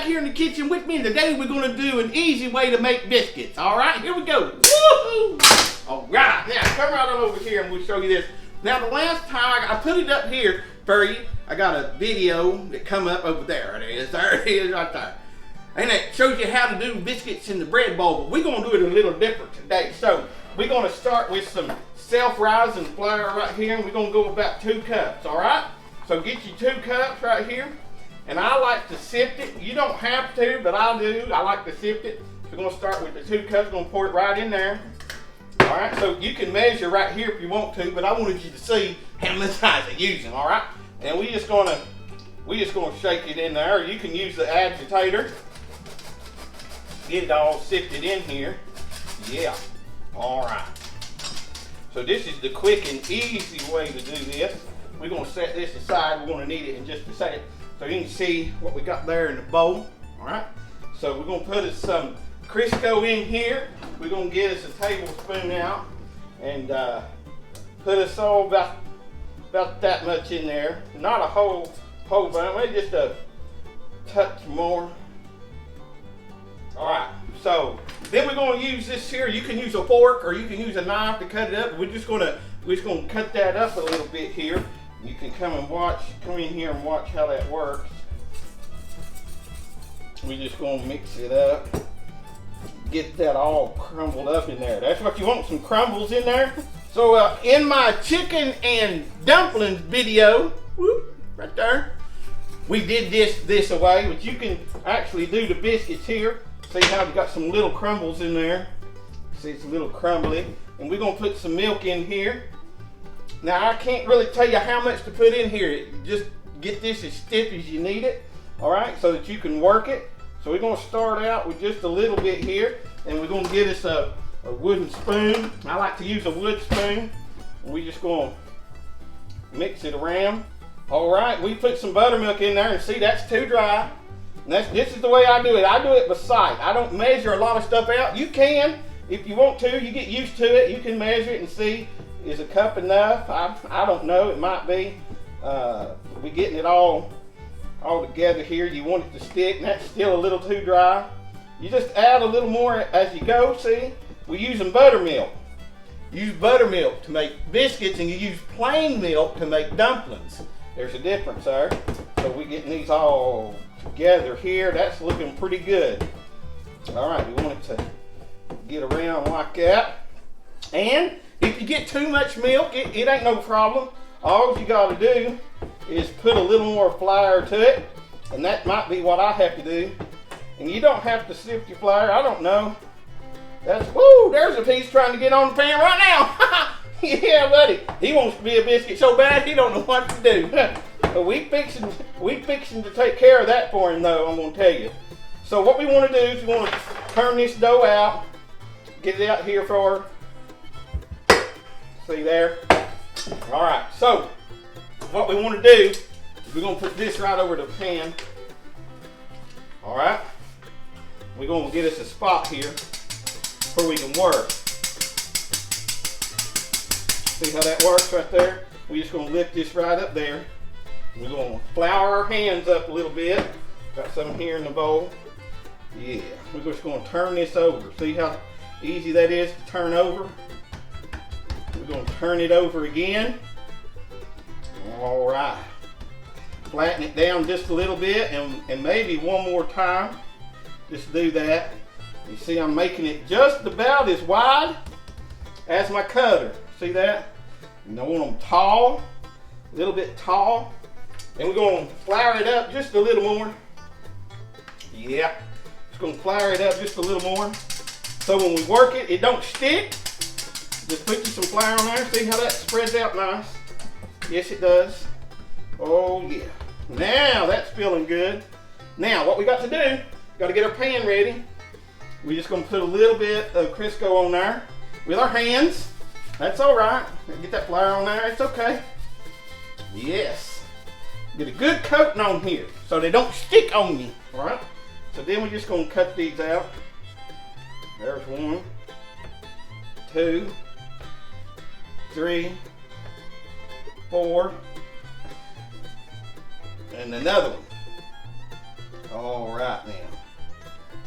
here in the kitchen with me, and today we're gonna do an easy way to make biscuits. All right, here we go. Woohoo! All right, now come right on over here and we'll show you this. Now the last time I put it up here for you, I got a video that come up over there. There it is right there. And it shows you how to do biscuits in the bread bowl, but we're gonna do it a little different today. So we're gonna start with some self-rising flour right here, and we're gonna go about 2 cups, all right? So get your 2 cups right here. And I like to sift it. You don't have to, but I do. I like to sift it. So we're gonna start with the 2 cups. We're gonna pour it right in there. All right, so you can measure right here if you want to, but I wanted you to see how much size I'm using, all right? And we just gonna shake it in there. You can use the agitator. Get it all sifted in here. Yeah, all right. So this is the quick and easy way to do this. We're gonna set this aside. We're gonna need it in just a second. So you can see what we got there in the bowl, all right? So we're gonna put some Crisco in here. We're gonna get us a tablespoon out and put us all about that much in there. Not a whole bunch, maybe just a touch more. All right, so then we're gonna use this here. You can use a fork or you can use a knife to cut it up. We're just gonna cut that up a little bit here. You can come in here and watch how that works. We're just gonna mix it up. Get that all crumbled up in there. That's what you want, some crumbles in there. So in my chicken and dumplings video, whoop, right there, we did this away, but you can actually do the biscuits here. See how we got some little crumbles in there. See, it's a little crumbly. And we're gonna put some milk in here. Now I can't really tell you how much to put in here. Just get this as stiff as you need it, all right, so that you can work it. So we're gonna start out with just a little bit here, and we're gonna get us a wooden spoon. I like to use a wood spoon. And we're just gonna mix it around. All right, we put some buttermilk in there, and see, that's too dry. And this is the way I do it. I do it by sight. I don't measure a lot of stuff out. You can, if you want to, you get used to it. You can measure it and see, is a cup enough? I don't know, it might be. We're getting it all together here. You want it to stick, and that's still a little too dry. You just add a little more as you go, see? We're using buttermilk. Use buttermilk to make biscuits, and you use plain milk to make dumplings. There's a difference there. So we're getting these all together here. That's looking pretty good. All right, we want it to get around like that. And if you get too much milk, it ain't no problem. All you gotta do is put a little more flour to it, and that might be what I have to do. And you don't have to sift your flour, I don't know. Woo, there's a piece trying to get on the pan right now. Yeah, buddy, he wants to be a biscuit so bad he don't know what to do. But we fixing to take care of that for him though, I'm gonna tell you. So what we wanna do is we wanna turn this dough out, get it out here for her. See there? All right, so what we want to do is we're going to put this right over the pan. All right, we're going to get us a spot here where we can work. See how that works right there? We're just going to lift this right up there. We're going to flour our hands up a little bit. Got some here in the bowl. Yeah, we're just going to turn this over. See how easy that is to turn over? We're going to turn it over again. All right. Flatten it down just a little bit, and maybe one more time. Just do that. You see I'm making it just about as wide as my cutter. See that? And I want them tall, a little bit tall. And we're going to flour it up just a little more. Yeah. Just going to flour it up just a little more. So when we work it, it don't stick. Just put you some flour on there. See how that spreads out nice? Yes, it does. Oh, yeah. Now that's feeling good. Now, what we got to do, got to get our pan ready. We're just going to put a little bit of Crisco on there with our hands. That's all right. Get that flour on there. It's okay. Yes. Get a good coating on here so they don't stick on you. All right? So then we're just going to cut these out. There's 1, 2, 3, 4, and another one. All right now.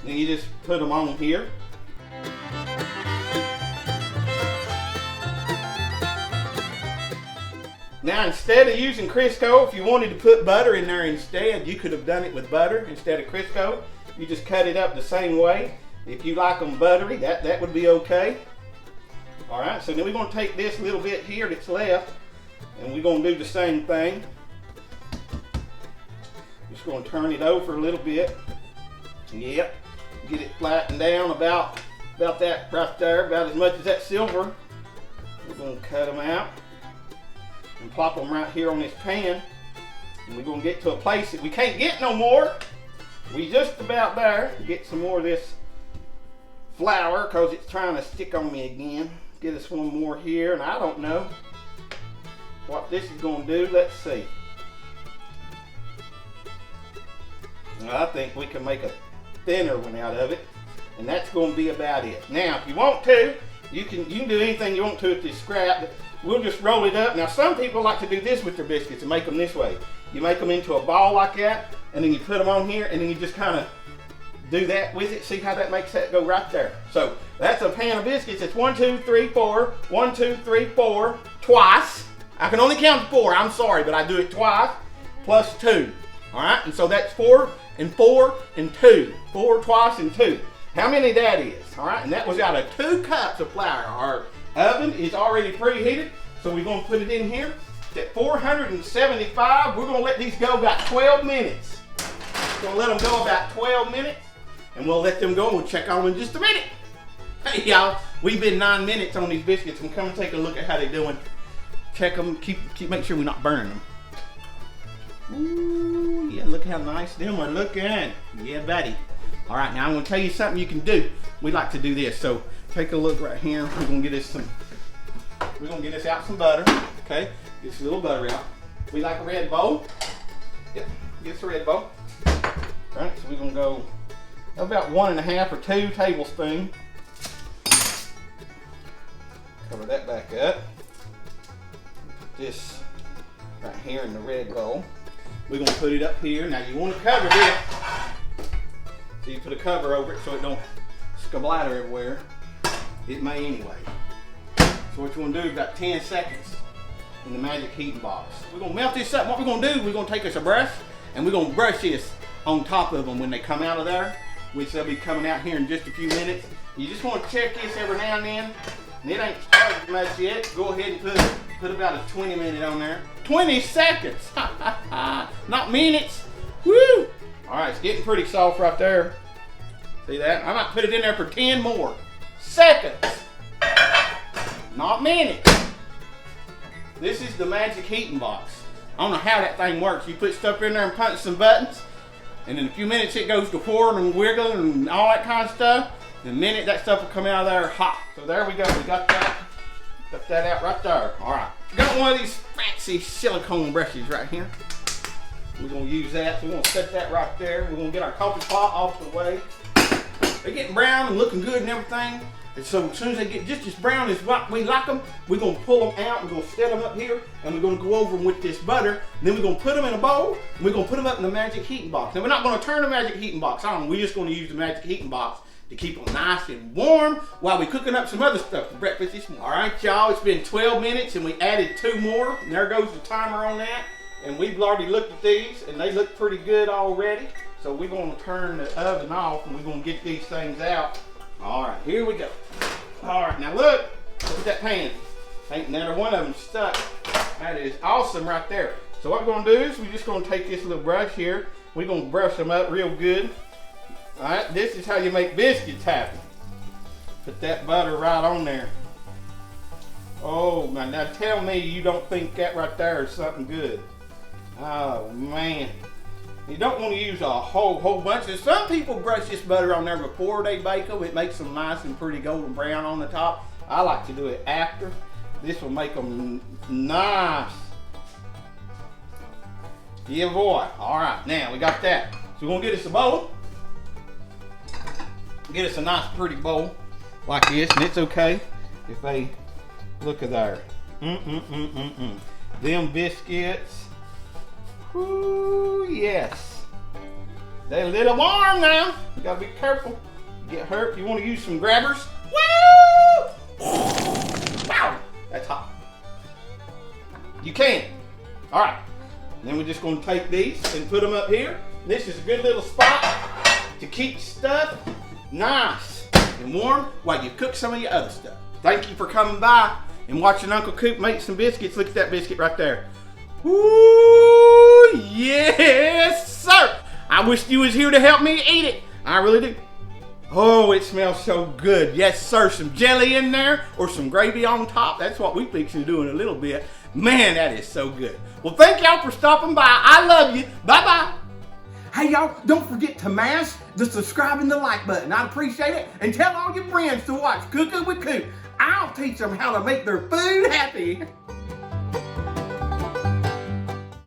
Then you just put them on here. Now instead of using Crisco, if you wanted to put butter in there instead, you could have done it with butter instead of Crisco. You just cut it up the same way. If you like them buttery, that would be okay. All right, so then we're gonna take this little bit here that's left, and we're gonna do the same thing. Just gonna turn it over a little bit. Yep, get it flattened down about that right there, about as much as that silver. We're gonna cut them out and plop them right here on this pan. And we're gonna get to a place that we can't get no more. We just about there. Get some more of this flour because it's trying to stick on me again. Get us one more here, and I don't know what this is gonna do. Let's see. I think we can make a thinner one out of it, and that's gonna be about it. Now, if you want to, you can do anything you want to with this scrap. We'll just roll it up. Now, some people like to do this with their biscuits and make them this way. You make them into a ball like that, and then you put them on here, and then you just kind of do that with it. See how that makes that go right there. So that's a pan of biscuits. It's 1, 2, 3, 4. 1, 2, 3, 4 twice. I can only count 4. I'm sorry, but I do it twice plus 2. All right, and so that's 4 and 4 and 2. 4 twice and 2. How many that is? All right, and that was out of 2 cups of flour. Our oven is already preheated, so we're gonna put it in here. At 475, we're gonna let these go about 12 minutes. We're gonna let them go about 12 minutes, and we'll let them go and we'll check on them in just a minute. Hey y'all, we've been 9 minutes on these biscuits, and come and take a look at how they're doing. Check them, make sure we're not burning them. Ooh, yeah, look how nice them are looking. Yeah, buddy. All right, now I'm gonna tell you something you can do. We like to do this, so take a look right here. We're gonna get us out some butter, okay? Get us a little butter out. We like a red bowl. Yep, get us a red bowl. All right, so we're gonna go about 1½ or 2 tablespoons. Cover that back up. Put this right here in the red bowl. We're gonna put it up here. Now you wanna cover this. So you put a cover over it so it don't splatter everywhere. It may anyway. So what you want to do is about 10 seconds in the magic heating box. We're going to melt this up. What we're going to do, we're going to take us a brush and we're going to brush this on top of them when they come out of there, which they'll be coming out here in just a few minutes. You just want to check this every now and then. And it ain't started much yet. Go ahead and put about a 20 minute on there. 20 seconds! Not minutes. Woo! All right, it's getting pretty soft right there. See that? I might put it in there for 10 more seconds. Not minutes. This is the magic heating box. I don't know how that thing works. You put stuff in there and punch some buttons, and in a few minutes it goes to whirring and wiggling and all that kind of stuff. In a minute that stuff will come out of there hot. So there we go. We got that. Got that out right there. All right. Got one of these fancy silicone brushes right here. We're going to use that. So we're going to set that right there. We're going to get our coffee pot off the way. They're getting brown and looking good and everything. And so as soon as they get just as brown as we like them, we're going to pull them out. We're going to set them up here. And we're going to go over them with this butter. And then we're going to put them in a bowl. And we're going to put them up in the magic heating box. Now we're not going to turn the magic heating box on. We're just going to use the magic heating box to keep them nice and warm while we're cooking up some other stuff for breakfast this morning. All right, y'all. It's been 12 minutes and we added 2 more. And there goes the timer on that. And we've already looked at these and they look pretty good already. So we're going to turn the oven off and we're going to get these things out. All right, here we go. All right, now look at that pan. Ain't another one of them stuck. That is awesome right there. So what we're going to do is we're just going to take this little brush here. We're going to brush them up real good. All right, this is how you make biscuits happen. Put that butter right on there. Oh, man, now tell me you don't think that right there is something good. Oh, man. You don't want to use a whole bunch. And some people brush this butter on there before they bake them. It makes them nice and pretty golden brown on the top. I like to do it after. This will make them nice. Yeah, boy. All right, now we got that. So we're going to get us a bowl. Get us a nice pretty bowl like this. And it's okay if they look at there. Them biscuits. Ooh, yes. They're a little warm now. You gotta be careful. You get hurt. You want to use some grabbers. Woo! Wow, that's hot. You can. All right. Then we're just gonna take these and put them up here. This is a good little spot to keep stuff nice and warm while you cook some of your other stuff. Thank you for coming by and watching Uncle Coot make some biscuits. Look at that biscuit right there. Woo! Yes, sir! I wish you was here to help me eat it. I really do. Oh, it smells so good. Yes, sir. Some jelly in there or some gravy on top. That's what we fixing to do in a little bit. Man, that is so good. Well, thank y'all for stopping by. I love you. Bye-bye. Hey, y'all, don't forget to mash the subscribe and the like button. I'd appreciate it. And tell all your friends to watch Cooking with Coot. I'll teach them how to make their food happy.